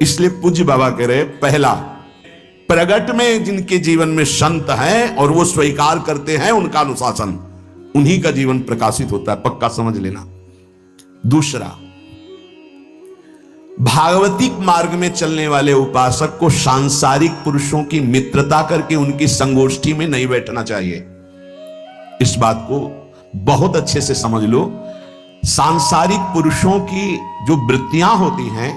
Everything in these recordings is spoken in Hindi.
इसलिए पूज्य बाबा कह रहे, पहला, प्रगट में जिनके जीवन में संत हैं और वो स्वीकार करते हैं उनका अनुशासन, उन्हीं का जीवन प्रकाशित होता है, पक्का समझ लेना। दूसरा, भागवतिक मार्ग में चलने वाले उपासक को सांसारिक पुरुषों की मित्रता करके उनकी संगोष्ठी में नहीं बैठना चाहिए। इस बात को बहुत अच्छे से समझ लो। सांसारिक पुरुषों की जो वृत्तियां होती हैं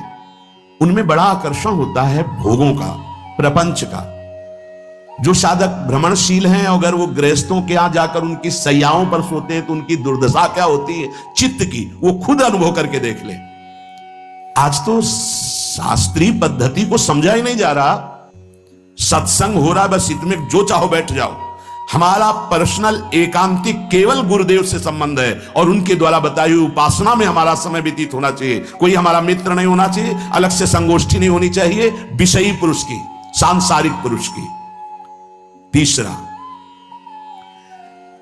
उनमें बड़ा आकर्षण होता है भोगों का, प्रपंच का। जो साधक भ्रमणशील हैं, अगर वो गृहस्थों के यहां जाकर उनकी सैयाओं पर सोते हैं तो उनकी दुर्दशा क्या होती है चित्त की, वो खुद अनुभव करके देख ले। आज तो शास्त्रीय पद्धति को समझा ही नहीं जा रहा। सत्संग हो रहा, बस इतने जो चाहो बैठ जाओ। हमारा पर्सनल एकांतिक केवल गुरुदेव से संबंध है और उनके द्वारा बताई हुई उपासना में हमारा समय व्यतीत होना चाहिए। कोई हमारा मित्र नहीं होना चाहिए, अलग से संगोष्ठी नहीं होनी चाहिए विषयी पुरुष की, सांसारिक पुरुष की। तीसरा,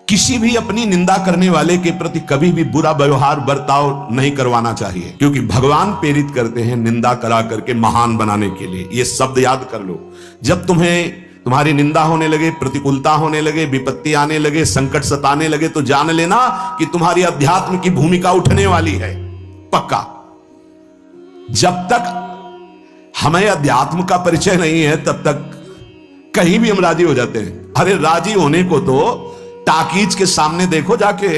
किसी भी अपनी निंदा करने वाले के प्रति कभी भी बुरा व्यवहार बर्ताव नहीं करवाना चाहिए, क्योंकि भगवान प्रेरित करते हैं निंदा करा करके महान बनाने के लिए। यह शब्द याद कर लो। जब तुम्हारी निंदा होने लगे, प्रतिकूलता होने लगे, विपत्ति आने लगे, संकट सताने लगे, तो जान लेना कि तुम्हारी अध्यात्म की भूमिका उठने वाली है, पक्का। जब तक हमें अध्यात्म का परिचय नहीं है तब तक कहीं भी हम राजी हो जाते हैं। अरे राजी होने को तो टाकीज के सामने देखो जाके,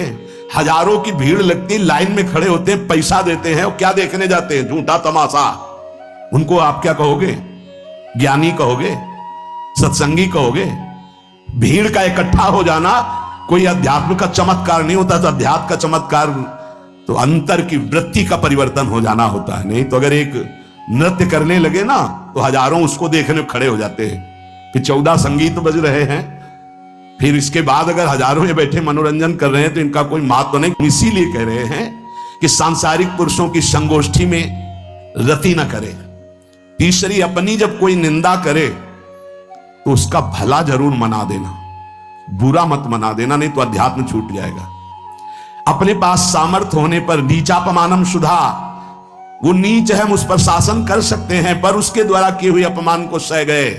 हजारों की भीड़ लगती, लाइन में खड़े होते हैं, पैसा देते हैं और क्या देखने जाते हैं? झूठा तमाशा। उनको आप क्या कहोगे? ज्ञानी कहोगे? सत्संगी कहोगे? भीड़ का इकट्ठा हो जाना कोई अध्यात्म का चमत्कार नहीं होता। तो अध्यात्म का चमत्कार तो अंतर की वृत्ति का परिवर्तन हो जाना होता है। नहीं तो अगर एक नृत्य करने लगे ना तो हजारों उसको देखने खड़े हो जाते हैं। फिर 14 संगीत बज रहे हैं, फिर इसके बाद अगर हजारों में बैठे मनोरंजन कर रहे हैं तो इनका कोई महत्व नहीं। इसीलिए कह रहे हैं कि सांसारिक पुरुषों की संगोष्ठी में रति न करे। तीसरी, अपनी जब कोई निंदा करे तो उसका भला जरूर मना देना, बुरा मत मना देना, नहीं तो अध्यात्म छूट जाएगा। अपने पास सामर्थ्य होने पर नीचापमानम सुधा, वो नीच है, हम उस पर शासन कर सकते हैं, पर उसके द्वारा किए हुए अपमान को सह गए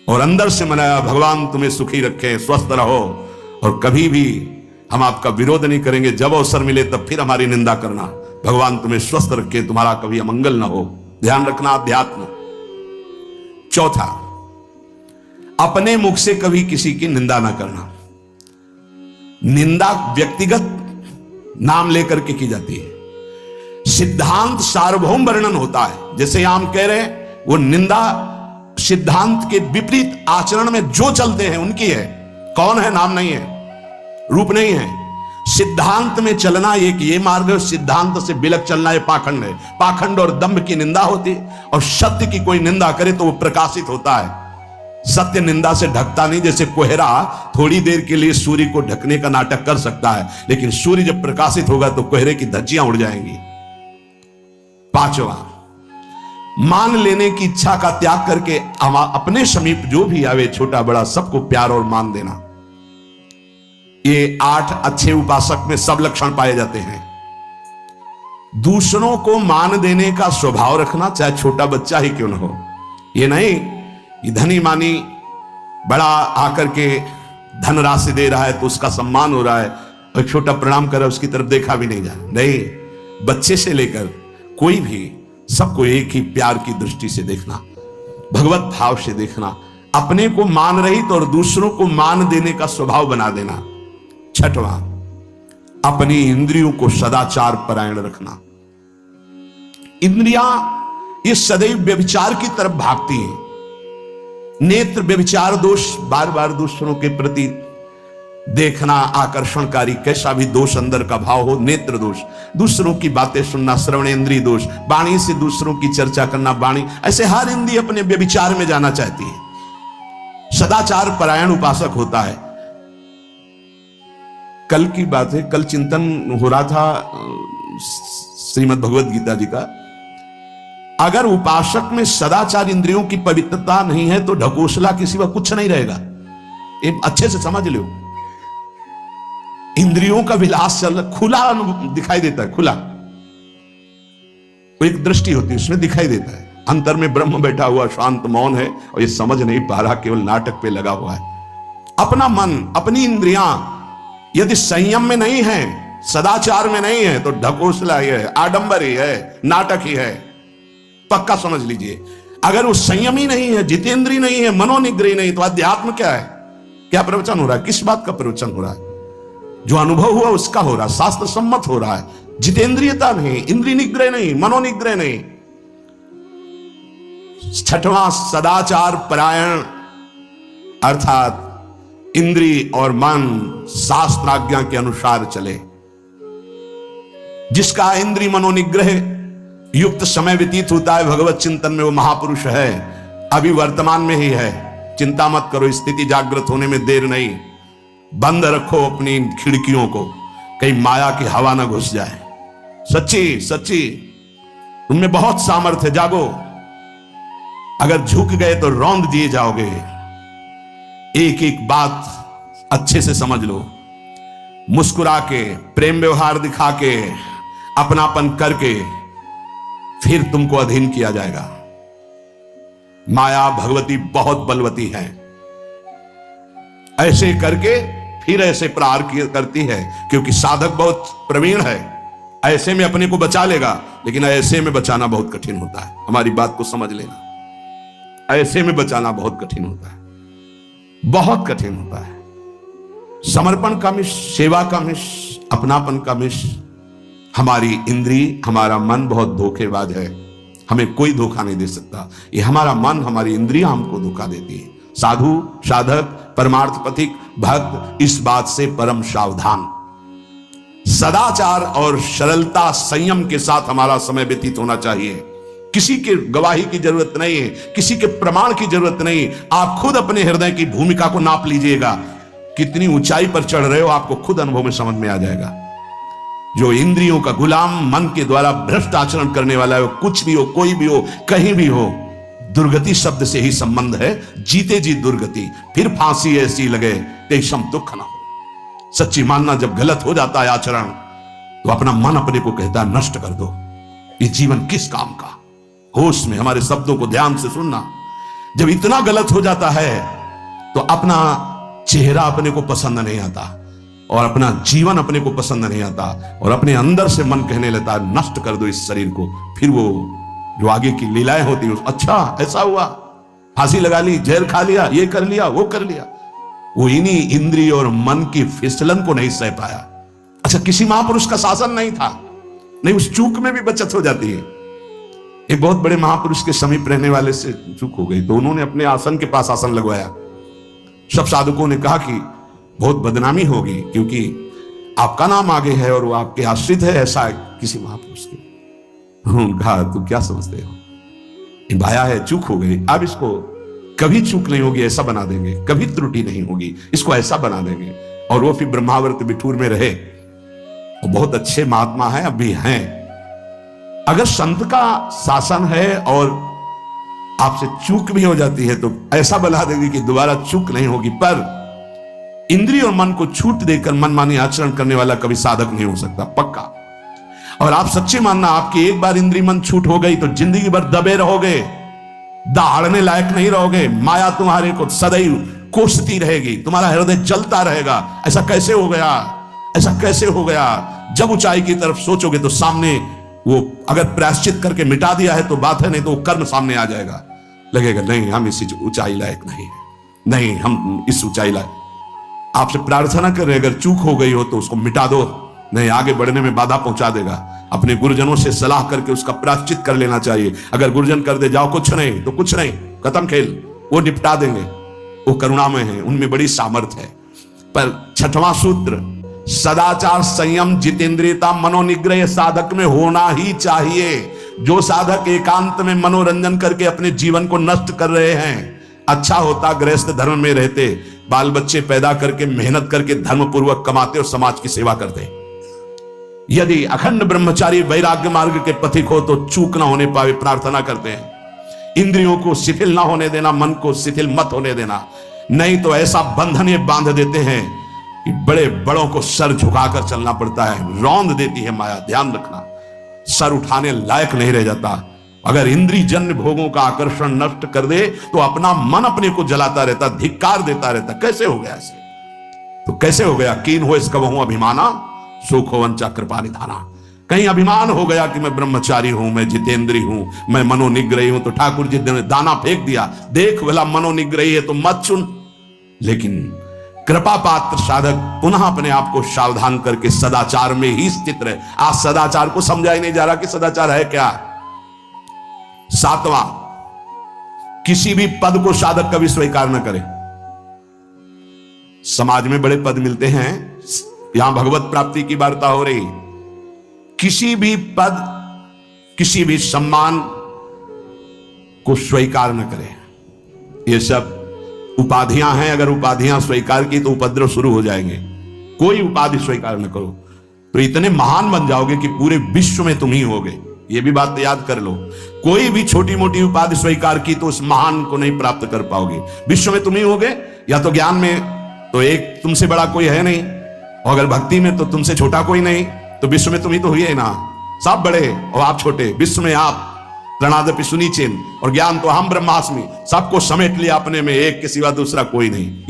और अंदर से मनाया, भगवान तुम्हें सुखी रखे, स्वस्थ रहो, और कभी भी हम आपका विरोध नहीं करेंगे। जब अवसर मिले तब फिर हमारी निंदा करना, भगवान तुम्हें स्वस्थ रखे, तुम्हारा कभी अमंगल ना हो। ध्यान रखना अध्यात्म। चौथा, अपने मुख से कभी किसी की निंदा ना करना। निंदा व्यक्तिगत नाम लेकर के की जाती है। सिद्धांत सार्वभौम वर्णन होता है। जैसे यहां हम कह रहे हैं, वो निंदा सिद्धांत के विपरीत आचरण में जो चलते हैं उनकी है। कौन है? नाम नहीं है, रूप नहीं है। सिद्धांत में चलना एक ये मार्ग है, सिद्धांत से बिलक चलना ये पाखंड है। पाखंड और दंभ की निंदा होती है, और सत्य की कोई निंदा करे तो वो प्रकाशित होता है। सत्य निंदा से ढकता नहीं। जैसे कोहरा थोड़ी देर के लिए सूर्य को ढकने का नाटक कर सकता है, लेकिन सूर्य जब प्रकाशित होगा तो कोहरे की धज्जियां उड़ जाएंगी। पांचवा, मान लेने की इच्छा का त्याग करके अपने समीप जो भी आवे, छोटा बड़ा सबको प्यार और मान देना। ये 8 अच्छे उपासक में सब लक्षण पाए जाते हैं। दूसरों को मान देने का स्वभाव रखना, चाहे छोटा बच्चा ही क्यों न हो। ये नहीं कि धनी मानी बड़ा आकर के धन राशि दे रहा है तो उसका सम्मान हो रहा है, और छोटा प्रणाम कर रहा है उसकी तरफ देखा भी नहीं जा रहा। नहीं, बच्चे से लेकर कोई भी सबको एक ही प्यार की दृष्टि से देखना, भगवत भाव से देखना। अपने को मान रहित और दूसरों को मान देने का स्वभाव बना देना। छठवां, अपनी इंद्रियों को सदाचार परायण रखना। इंद्रियां ये सदैव व्यभिचार की तरफ भागती हैं। नेत्र व्यभिचार दोष, बार बार दूसरों के प्रति देखना आकर्षणकारी, कैसा भी दोष अंदर का भाव हो, नेत्र दोष। दूसरों की बातें सुनना, श्रवण इंद्रिय दोष। वाणी से दूसरों की चर्चा करना, वाणी, ऐसे हर इंद्रिय अपने व्यभिचार में जाना चाहती है। सदाचार परायण उपासक होता है। कल की बात है, कल चिंतन हो रहा था श्रीमद् भगवद गीता जी का। अगर उपासक में सदाचार इंद्रियों की पवित्रता नहीं है तो ढकोसला किसी का कुछ नहीं रहेगा। ये अच्छे से समझ लो। इंद्रियों का विलास चल खुला दिखाई देता है, खुला। एक दृष्टि होती है उसमें दिखाई देता है। अंतर में ब्रह्म बैठा हुआ शांत मौन है और ये समझ नहीं पा रहा, केवल नाटक पे लगा हुआ है। अपना मन, अपनी इंद्रियां यदि संयम में नहीं है, सदाचार में नहीं है, तो ढकोसला ही है, आडंबर ही है, नाटक ही है। पक्का समझ लीजिए। अगर वो संयम ही नहीं है, जितेंद्रिय नहीं है, मनोनिग्रह नहीं, तो अध्यात्म क्या है? क्या प्रवचन हो रहा है? किस बात का प्रवचन हो रहा है? जो अनुभव हुआ उसका हो रहा है, शास्त्र सम्मत हो रहा है। जितेंद्रियता नहीं, इंद्रिय निग्रह नहीं, मनोनिग्रह नहीं। छठवां सदाचार परायण, अर्थात इंद्रिय और मन शास्त्राज्ञा के अनुसार चले। जिसका इंद्रिय मनोनिग्रह युक्त समय व्यतीत होता है भगवत चिंतन में, वो महापुरुष है। अभी वर्तमान में ही है, चिंता मत करो, स्थिति जागृत होने में देर नहीं। बंद रखो अपनी खिड़कियों को, कहीं माया की हवा ना घुस जाए। सच्ची सच्ची तुमने बहुत सामर्थ्य, जागो। अगर झुक गए तो रौंद दिए जाओगे। एक एक बात अच्छे से समझ लो। मुस्कुरा के, प्रेम व्यवहार दिखा के, अपनापन करके फिर तुमको अधीन किया जाएगा। माया भगवती बहुत बलवती है, ऐसे करके फिर ऐसे प्रहार करती है, क्योंकि साधक बहुत प्रवीण है। ऐसे में अपने को बचा लेगा, लेकिन ऐसे में बचाना बहुत कठिन होता है। हमारी बात को समझ लेना, ऐसे में बचाना बहुत कठिन होता है, बहुत कठिन होता है। समर्पण का मिश, सेवा का मिश, अपनापन का मिश। हमारी इंद्री, हमारा मन बहुत धोखेबाज है, हमें कोई धोखा नहीं दे सकता। ये हमारा मन, हमारी इंद्रियां हमको धोखा देती है। साधु, साधक, परमार्थ पथिक, भक्त इस बात से परम सावधान। सदाचार और सरलता, संयम के साथ हमारा समय व्यतीत होना चाहिए। किसी के गवाही की जरूरत नहीं है, किसी के प्रमाण की जरूरत नहीं। आप खुद अपने हृदय की भूमिका को नाप लीजिएगा, कितनी ऊंचाई पर चढ़ रहे हो आपको खुद अनुभव में समझ में आ जाएगा। जो इंद्रियों का गुलाम, मन के द्वारा भ्रष्ट आचरण करने वाला है, कुछ भी हो, कोई भी हो, कहीं भी हो, दुर्गति शब्द से ही संबंध है। जीते जी दुर्गति, फिर फांसी ऐसी लगे तेषम दुख न हो। सच्ची मानना, जब गलत हो जाता है आचरण, तो अपना मन अपने को कहता है नष्ट कर दो, ये जीवन किस काम का। होश में हमारे शब्दों को ध्यान से सुनना। जब इतना गलत हो जाता है तो अपना चेहरा अपने को पसंद नहीं आता, और अपना जीवन अपने को पसंद नहीं आता, और अपने अंदर से मन कहने लगता है नष्ट कर दो इस शरीर को। फिर वो जो आगे की लीलाएं होती है, अच्छा ऐसा हुआ, फांसी लगा ली, जहर खा लिया, ये कर लिया, वो कर लिया। वो इन्हीं इंद्रिय और मन की फिसलन को नहीं सह पाया। अच्छा, किसी महापुरुष का शासन नहीं था, नहीं, उस चूक में भी बचत हो जाती है। एक बहुत बड़े महापुरुष के समीप रहने वाले से चूक हो गई, तो उन्होंने अपने आसन के पास आसन लगवाया। सब साधुकों ने कहा कि बहुत बदनामी होगी, क्योंकि आपका नाम आगे है और वो आपके आश्रित है, ऐसा है किसी महापुरुष के। उन्होंने कहा, तू क्या समझते हो, ये भाया है, चूक हो गई, अब इसको कभी चूक नहीं होगी, ऐसा बना देंगे, कभी त्रुटि नहीं होगी, इसको ऐसा बना देंगे। और वो फिर ब्रह्मावर्त बिठूर में रहे। वो बहुत अच्छे महात्मा हैं, अब भी हैं। अगर संत का शासन है और आपसे चूक भी हो जाती है, तो ऐसा बना देंगे कि दोबारा चूक नहीं होगी। पर इंद्रिय और मन को छूट देकर मनमानी आचरण करने वाला कभी साधक नहीं हो सकता, पक्का। और आप सच्चे मानना, आपकी एक बार इंद्रिय मन छूट हो गई तो जिंदगी भर दबे रहोगे, दहाड़ने लायक नहीं रहोगे। माया तुम्हारे को सदैव कोसती रहेगी, तुम्हारा हृदय जलता रहेगा। ऐसा कैसे हो गया, ऐसा कैसे हो गया। जब ऊंचाई की तरफ सोचोगे तो सामने वो अगर प्रायश्चित करके मिटा दिया है तो बात है, नहीं तो वो कर्म सामने आ जाएगा। लगेगा नहीं, हम इस ऊंचाई लायक नहीं, नहीं हम इस ऊंचाई लायक। आपसे प्रार्थना कर रहे, अगर चूक हो गई हो तो उसको मिटा दो, नहीं आगे बढ़ने में बाधा पहुंचा देगा। अपने गुरुजनों से सलाह करके उसका प्रायश्चित कर लेना चाहिए। अगर गुरुजन कर दे जाओ कुछ नहीं, तो कुछ नहीं, खत्म खेल, वो निपटा देंगे, वो करुणामय है, उनमें बड़ी सामर्थ्य है। पर छठवां सूत्र, सदाचार, संयम, जितेंद्रियता, मनोनिग्रह साधक में होना ही चाहिए। जो साधक एकांत में मनोरंजन करके अपने जीवन को नष्ट कर रहे हैं, अच्छा होता गृहस्थ धर्म में रहते, बाल बच्चे पैदा करके मेहनत करके धर्म पूर्वक कमाते और समाज की सेवा करते। यदि अखंड ब्रह्मचारी वैराग्य मार्ग के पथिक हो तो चूक ना होने पावे प्रार्थना करते हैं। इंद्रियों को शिथिल ना होने देना, मन को शिथिल मत होने देना, नहीं तो ऐसा बंधन ये बांध देते हैं कि बड़े बड़ों को सर झुकाकर चलना पड़ता है। रौंद देती है माया, ध्यान रखना, सर उठाने लायक नहीं रह जाता। अगर इंद्रिय जन्य भोगों का आकर्षण नष्ट कर दे तो अपना मन अपने को जलाता रहता, धिक्कार देता रहता। कैसे हो गया ऐसे? तो कैसे हो गया? कीन हो इसका बहु अभिमाना, सुख हो वंचा कृपा निधाना। कहीं अभिमान हो गया कि मैं ब्रह्मचारी हूं, मैं जितेंद्री हूं, मैं मनोनिग्रही हूं, तो ठाकुर जी ने दाना फेंक दिया, देख भला मनोनिग्रही है तो मत चुन। लेकिन कृपा पात्र साधक पुनः अपने आप को सावधान करके सदाचार में ही स्थित रहे। आज सदाचार को समझा ही नहीं जा रहा कि सदाचार है क्या। सातवां, किसी भी पद को साधक कभी स्वीकार न करे। समाज में बड़े पद मिलते हैं, यहां भगवत प्राप्ति की वार्ता हो रही। किसी भी पद, किसी भी सम्मान को स्वीकार न करे। ये सब उपाधियां हैं, अगर उपाधियां स्वीकार की तो उपद्रव शुरू हो जाएंगे। कोई उपाधि स्वीकार न करो तो इतने महान बन जाओगे कि पूरे विश्व में तुम ही होगे। ये भी बात याद कर लो। कोई भी छोटी मोटी उपाधि स्वीकार की तो उस महान को नहीं प्राप्त कर पाओगे। विश्व में तुम ही होगे, या तो ज्ञान में तो एक तुमसे बड़ा कोई है नहीं, और अगर भक्ति में तो तुमसे छोटा कोई नहीं, तो विश्व में तुम ही तो हुई है ना। सब बड़े और आप छोटे, विश्व में आप प्रणादपि सुनीचेन, और ज्ञान तो हम ब्रह्मास्मि, सबको समेट लिया अपने में, एक के सिवा दूसरा कोई नहीं।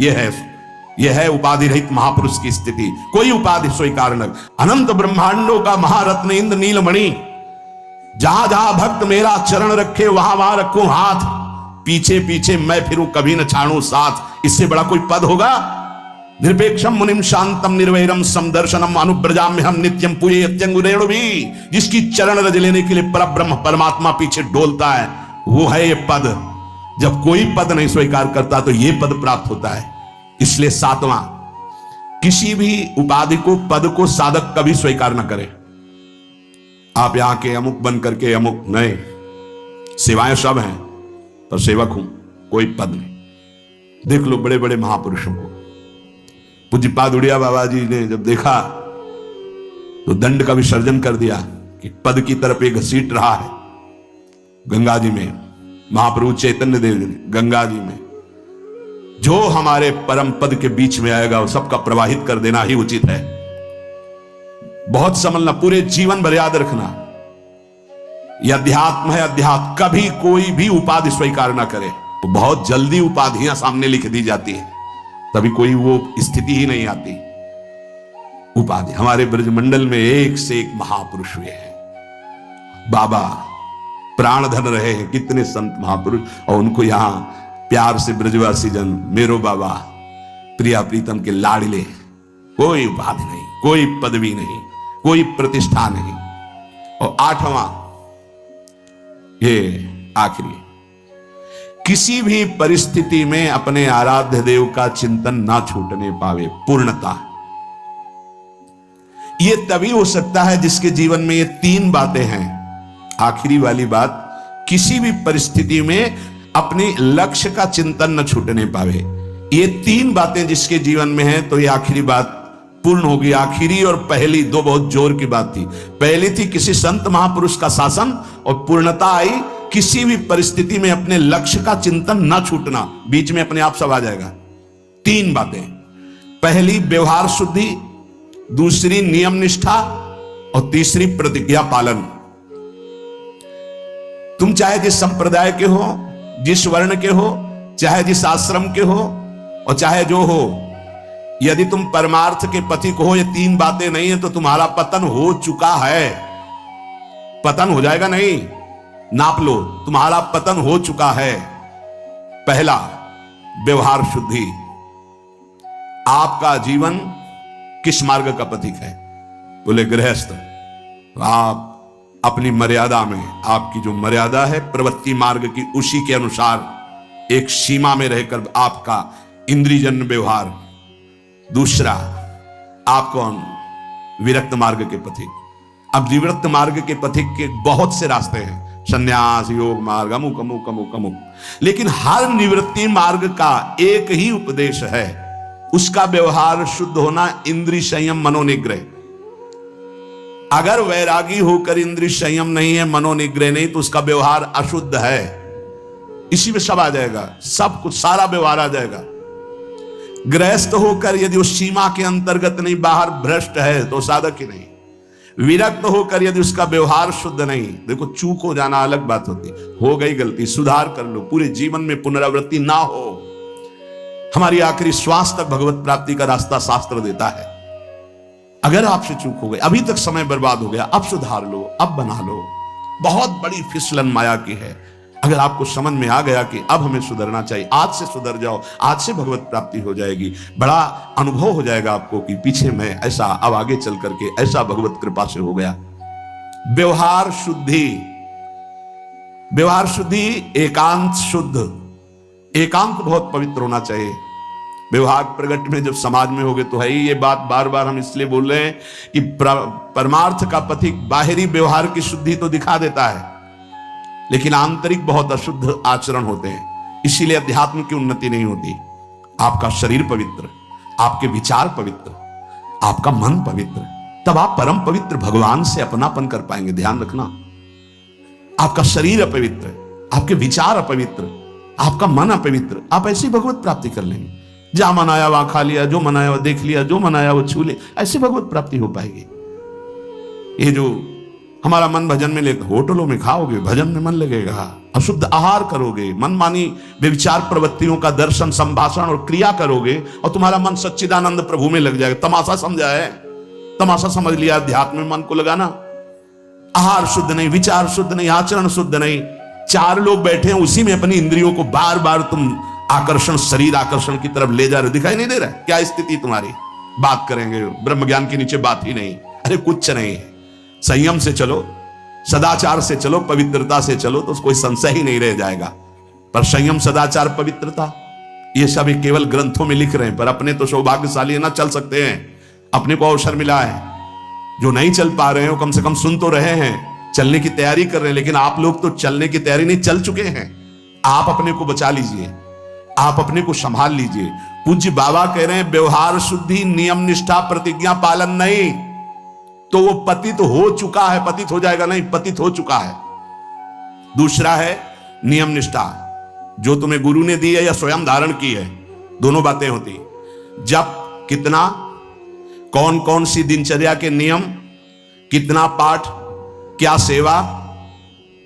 यह है उपाधि रहित महापुरुष की स्थिति। कोई उपाधि स्वीकार न। अनंत ब्रह्मांडों का महारत्न इंद्र नीलमणि, जहां जहां भक्त मेरा चरण रखे वहां वहां रखूं हाथ, पीछे पीछे मैं फिरूं कभी न छाड़ूं साथ। इससे बड़ा कोई पद होगा? निरपेक्षम मुनिम शांतम निर्वैरम समदर्शनम अनुब्रजाम्य हम नित्यम पूये अत्यंगुरेणु भी। जिसकी चरण रज लेने के लिए परब्रह्म परमात्मा पीछे डोलता है, वो है ये पद। जब कोई पद नहीं स्वीकार करता तो ये पद प्राप्त होता है। इसलिए सातवां, किसी भी उपाधि को, पद को साधक कभी स्वीकार न करे। आप यहां के अमुक बन करके अमुक नहीं, सेवाएं सब हैं पर सेवक हूं, कोई पद नहीं। देख लो बड़े बड़े महापुरुषों को। पूज्यपाद उड़िया बाबा जी ने जब देखा तो दंड का विसर्जन कर दिया कि पद की तरफ एक घसीट रहा है। गंगा जी में महाप्रभु चैतन्य देव जी ने गंगा जी में जो हमारे परम पद के बीच में आएगा वो सबका प्रवाहित कर देना ही उचित है। बहुत समझना, पूरे जीवन भर याद रखना, यह अध्यात्म है। अध्यात्म कभी कोई भी उपाधि स्वीकार ना करे तो बहुत जल्दी उपाधियां सामने लिख दी जाती है, तभी कोई वो स्थिति ही नहीं आती। उपाधि हमारे ब्रजमंडल में एक से एक महापुरुष हुए हैं। बाबा प्राण धन रहे हैं, कितने संत महापुरुष, और उनको यहां प्यार से ब्रजवासी जन मेरो बाबा प्रिया प्रीतम के लाडले। कोई उपाधि नहीं, कोई पदवी नहीं, कोई प्रतिष्ठा नहीं। और आठवां, ये आखिरी, किसी भी परिस्थिति में अपने आराध्य देव का चिंतन ना छूटने पावे। पूर्णता ये तभी हो सकता है जिसके जीवन में ये तीन बातें हैं। आखिरी वाली बात, किसी भी परिस्थिति में अपने लक्ष्य का चिंतन न छूटने पावे। ये तीन बातें जिसके जीवन में है तो ये आखिरी बात पूर्ण होगी। आखिरी और पहली दो बहुत जोर की बात थी। पहली थी किसी संत महापुरुष का शासन, और पूर्णता आई किसी भी परिस्थिति में अपने लक्ष्य का चिंतन न छूटना। बीच में अपने आप सब आ जाएगा। तीन बातें, पहली व्यवहार शुद्धि, दूसरी नियम निष्ठा, और तीसरी प्रतिज्ञा पालन। तुम चाहे जिस संप्रदाय के हो, जिस वर्ण के हो, चाहे जिस आश्रम के हो, और चाहे जो हो, यदि तुम परमार्थ के पथिक हो, ये तीन बातें नहीं है तो तुम्हारा पतन हो चुका है। पतन हो जाएगा नहीं, नाप लो, तुम्हारा पतन हो चुका है। पहला, व्यवहार शुद्धि। आपका जीवन किस मार्ग का पथिक है? बोले गृहस्थ। आप अपनी मर्यादा में, आपकी जो मर्यादा है प्रवृत्ति मार्ग की, उसी के अनुसार एक सीमा में रहकर आपका इंद्रियजन्य व्यवहार। दूसरा, आप कौन? विरक्त मार्ग के पथिक। अब विरक्त मार्ग के पथिक के बहुत से रास्ते हैं, संन्यास, योग मार्ग, अमुक अमुक अमुक अमुक, लेकिन हर निवृत्ति मार्ग का एक ही उपदेश है, उसका व्यवहार शुद्ध होना, इंद्रिय संयम, मनोनिग्रह। अगर वैरागी होकर इंद्रिय संयम नहीं है, मनोनिग्रह नहीं, तो उसका व्यवहार अशुद्ध है। इसी में सब आ जाएगा, सब कुछ, सारा व्यवहार आ जाएगा। गृहस्थ होकर यदि उस सीमा के अंतर्गत नहीं, बाहर भ्रष्ट है तो साधक ही नहीं। विरक्त होकर यदि उसका व्यवहार शुद्ध नहीं, देखो चूक हो जाना अलग बात होती, हो गई गलती सुधार कर लो, पूरे जीवन में पुनरावृत्ति ना हो। हमारी आखिरी श्वास तक भगवत प्राप्ति का रास्ता शास्त्र देता है। अगर आपसे चूक हो गई, अभी तक समय बर्बाद हो गया, अब सुधार लो, अब बना लो। बहुत बड़ी फिसलन माया की है। अगर आपको समझ में आ गया कि अब हमें सुधरना चाहिए, आज से सुधर जाओ, आज से भगवत प्राप्ति हो जाएगी। बड़ा अनुभव हो जाएगा आपको कि पीछे मैं ऐसा, अब आगे चल करके ऐसा भगवत कृपा से हो गया। व्यवहार शुद्धि, व्यवहार शुद्धि, एकांत शुद्ध, एकांत बहुत पवित्र होना चाहिए। व्यवहार प्रगट में जब समाज में होगे तो है ही। ये बात बार बार हम इसलिए बोल रहे हैं कि परमार्थ का पथिक बाहरी व्यवहार की शुद्धि तो दिखा देता है, लेकिन आंतरिक बहुत अशुद्ध आचरण होते हैं, इसीलिए अध्यात्म की उन्नति नहीं होती। आपका शरीर पवित्र, आपके विचार पवित्र, आपका मन पवित्र, तब आप परम पवित्र भगवान से अपनापन कर पाएंगे। ध्यान रखना, आपका शरीर अपवित्र, आपके विचार अपवित्र, आपका मन अपवित्र, आप ऐसी भगवत प्राप्ति कर लेंगे। जहां मन आया वहां खा लिया, जो मन आया वो देख लिया, जो मन आया वो छू ले, ऐसी भगवत प्राप्ति हो पाएगी। ये जो हमारा मन भजन में लेकर, होटलों में खाओगे, भजन में मन लगेगा, अशुद्ध आहार करोगे, मनमानी व्यभिचार प्रवृत्तियों का दर्शन, संभाषण और क्रिया करोगे और तुम्हारा मन सच्चिदानंद प्रभु में लग जाएगा। तमाशा समझा है, तमाशा समझ लिया अध्यात्म में मन को लगाना। आहार शुद्ध नहीं, विचार शुद्ध नहीं, आचरण शुद्ध नहीं, चार लोग बैठे हैं उसी में अपनी इंद्रियों को बार बार तुम आकर्षण, शरीर आकर्षण की तरफ ले जा रहे, दिखाई नहीं दे रहा है क्या स्थिति तुम्हारी? बात करेंगे ब्रह्म ज्ञान के नीचे बात ही नहीं, अरे कुछ नहीं है। संयम से चलो, सदाचार से चलो, पवित्रता से चलो तो कोई संशय ही नहीं रह जाएगा। पर संयम, सदाचार, पवित्रता ये सब केवल ग्रंथों में लिख रहे हैं, पर अपने तो सौभाग्यशाली है ना, चल सकते हैं। अपने को अवसर मिला है। जो नहीं चल पा रहे हो कम से कम सुन तो रहे हैं, चलने की तैयारी कर रहे हैं। लेकिन आप लोग तो चलने की तैयारी नहीं, चल चुके हैं। आप अपने को बचा लीजिए, आप अपने को संभाल लीजिए। पूज्य बाबा कह रहे हैं व्यवहार शुद्धि, नियम निष्ठा, प्रतिज्ञा पालन नहीं तो वो पतित हो चुका है, पतित हो जाएगा नहीं, पतित हो चुका है। दूसरा है नियम निष्ठा, जो तुम्हें गुरु ने दी है या स्वयं धारण की है, दोनों बातें होती। जब कितना, कौन कौन सी दिनचर्या के नियम, कितना पाठ, क्या सेवा,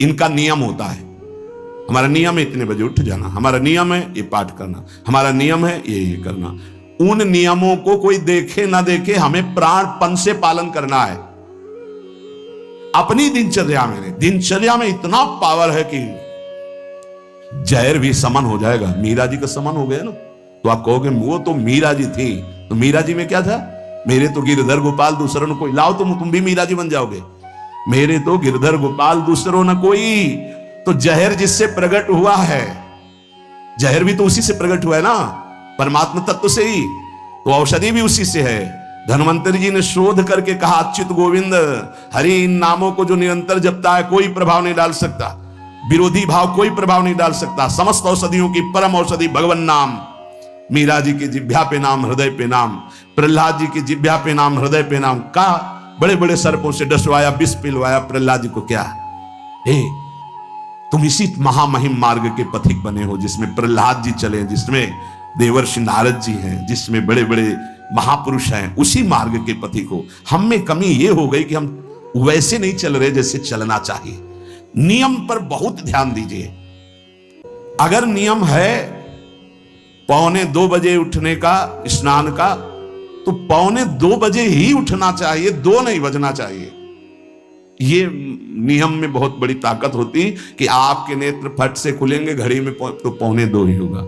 इनका नियम होता है। हमारा नियम है इतने बजे उठ जाना, हमारा नियम है ये पाठ करना, हमारा नियम है ये करना। उन नियमों को कोई देखे ना देखे, हमें प्राणपण से पालन करना है। अपनी दिनचर्या में इतना पावर है कि जहर भी समन हो जाएगा। मीरा जी का समन हो गया ना, तो आप कहोगे वो तो मीरा जी थी, तो मीरा जी में क्या था? मेरे तो गिरधर गोपाल दूसरों न कोई, लाओ तुम भी मीरा जी बन जाओगे। मेरे तो गिरधर गोपाल दूसरों न कोई। तो जहर जिससे प्रकट हुआ है, जहर भी तो उसी से प्रकट हुआ है ना, परमात्मा तत्व से ही। तो औषधि भी उसी से है। धन्वंतरी जी ने शोध करके कहा, अच्युत गोविंद हरि इन नामों को जो निरंतर जपता है कोई प्रभाव नहीं डाल सकता, विरोधी भाव कोई प्रभाव नहीं डाल सकता। समस्त औषधियों की परम औषधि भगवान नाम। मीरा जी की जिह्वा पे नाम, हृदय पे नाम। प्रहलाद जी की जिह्वा पे नाम, हृदय पे नाम। का बड़े बड़े सर्पों से डसवाया, विष पिलवाया प्रहलाद जी को। क्या तुम इसी महामहिम मार्ग के पथिक बने हो, जिसमें प्रहलाद जी चले, जिसमें देवर्षि नारद जी हैं, जिसमें बड़े बड़े महापुरुष हैं, उसी मार्ग के पथिक हो। हम में कमी यह हो गई कि हम वैसे नहीं चल रहे जैसे चलना चाहिए। नियम पर बहुत ध्यान दीजिए। अगर नियम है 1:45 बजे उठने का, स्नान का, तो 1:45 बजे ही उठना चाहिए, 2 नहीं बजना चाहिए। ये नियम में बहुत बड़ी ताकत होती कि आपके नेत्र फट से खुलेंगे, घड़ी में तो 1:45 ही होगा।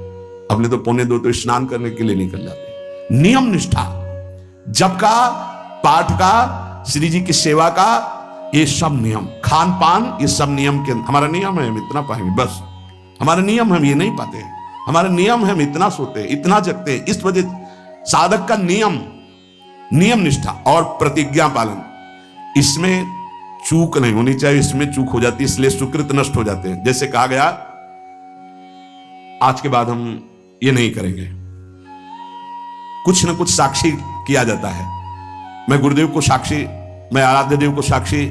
अपने तो 1:45 तो स्नान करने के लिए निकल जाते। नियम निष्ठा, जप का, पाठ का, श्री जी की सेवा का, ये सब नियम, खान पान, ये सब नियम के। हमारा नियम है हम इतना पाएंगे, बस हमारा नियम हम ये नहीं पाते। हमारा नियम है हम इतना सोते, इतना जगते। इस वजह साधक का नियम, नियम निष्ठा और प्रतिज्ञा पालन, इसमें चूक नहीं होनी चाहिए। इसमें चूक हो जाती है, इसलिए सुकृत नष्ट हो जाते हैं। जैसे कहा गया, आज के बाद हम ये नहीं करेंगे, कुछ ना कुछ साक्षी किया जाता है। मैं गुरुदेव को साक्षी, मैं आराध्य देव को साक्षी,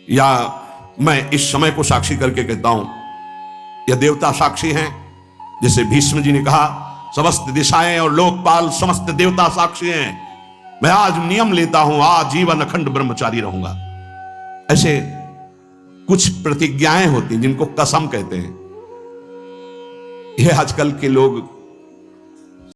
या मैं इस समय को साक्षी करके कहता हूं, या देवता साक्षी हैं। जैसे भीष्म जी ने कहा, समस्त दिशाएं और लोकपाल समस्त देवता साक्षी हैं। मैं आज नियम लेता हूं, आज जीवन अखंड ब्रह्मचारी रहूंगा। ऐसे कुछ प्रतिज्ञाएं होती जिनको कसम कहते हैं। ये आजकल के लोग